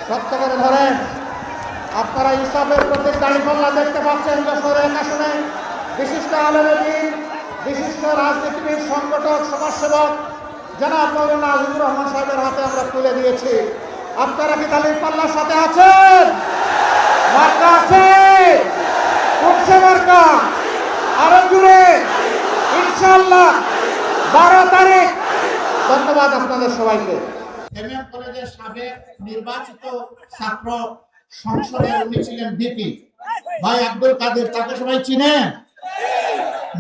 সত্য করে ধরেন। আপনারা ইনসাফের প্রতীক দাঁড়িপাল্লা দেখতে পাচ্ছেন। যশোরে এক আসনে বিশিষ্ট আলেমদ্বীন, বিশিষ্ট রাজনীতিবিদ, সংগঠক, সমাজসেবক জনাব মৌলানা আজিজুর রহমান সাহেবের হাতে আমরা তুলে দিয়েছি। আপনারা কি দাঁড়িপাল্লার সাথে আছেন? মার্কা আছে? কোনসে মার্কা? আরো জুড়ে ইনশাআল্লাহ 12 তারিখ। ধন্যবাদ আপনাদের সবাইকে। এমএম কলেজের সাবেক নির্বাচিত ছাত্র সংসদের উনি ছিলেন ডিপি ভাই আব্দুল কাদের। তাকে সবাই চিনেন?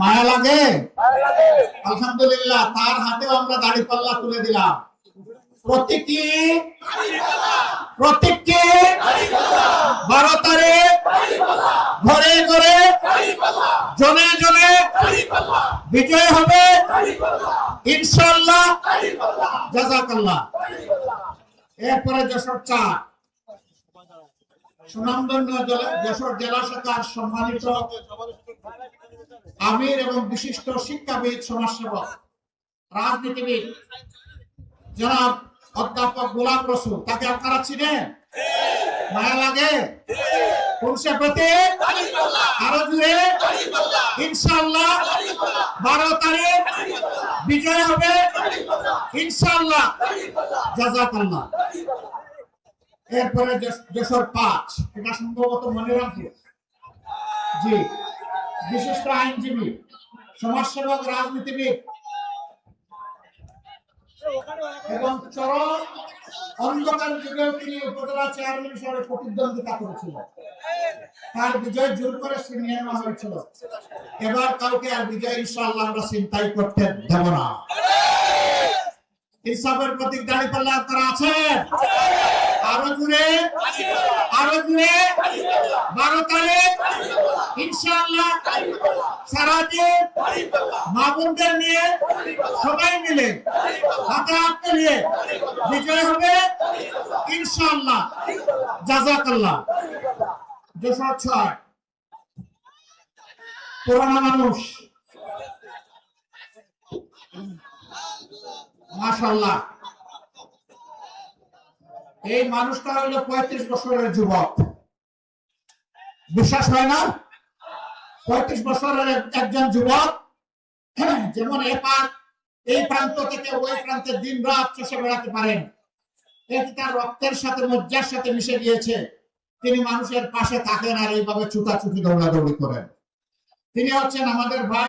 মায়া লাগে? আলহামদুলিল্লাহ, তার হাতেও আমরা দাঁড়িপাল্লা তুলে দিলাম। প্রতীকী 12 তারিখ ঘরে ঘরে জনে জনে বিজয় হবে ইনশাআল্লাহ। জাযাকাল্লাহ। এরপরে যশোর 4 সুনামধন্য যশোর জেলা শাখার সম্মানিত আমির এবং বিশিষ্ট শিক্ষাবিদ, সমাজসেবক, রাজনীতিবিদ জনাব অধ্যাপক গোলাম রসুল। তাকে আপনারা চিনেন? মায়া লাগে? পুরুষের প্রতি আরো জুড়ে ইনশাআল্লাহ 12 তারিখ বিজয় হবে ইনশাআল্লাহ। জাযাকাল্লাহ। এরপরে যশোর 5, এটা সম্ভবত মনিরামপুর। জি, বিশিষ্ট আইনজীবী, সমাজসেবক, রাজনীতিবিদ এবং চরম অন্ধকার যুগেও তিনি উপজেলা চেয়ারম্যান হিসেবে প্রতিদ্বন্দ্বিতা করেছিলেন। তার বিজয় জোর করে ছিনিয়ে নেওয়া হয়েছিল। এবার কাউকে আর বিজয় ইনশাআল্লাহ আমরা চিন্তাই করতে দেব না। ইনসাফের প্রতীক দাঁড়িপাল্লা আপনারা আছেন? আরো জুড়ে 12 তারিখ ইনশাআল্লাহ সারাদিন মা বোনদের নিয়ে সবাই মিলে হাতে হাত মিলিয়ে বিজয় হবে ইনশাআল্লাহ। জাযাকাল্লাহ। যশোর 6 পুরানা মানুষ, মাশাআল্লাহ। এই মানুষটা হলো 35 বছরের যুবক। বিশ্বাস হয় না? 35 বছরের একজন যুবক যেমন এই প্রান্ত থেকে ওই প্রান্তে দিন রাত চষে বেড়াতে পারেন, এটি তার রক্তের সাথে, মজ্জার সাথে মিশে গিয়েছে। তিনি মানুষের পাশে থাকেন আর এইভাবে ছুটাছুটি দৌড়াদৌড়ি করেন। তিনি হচ্ছেন আমাদের ভাই।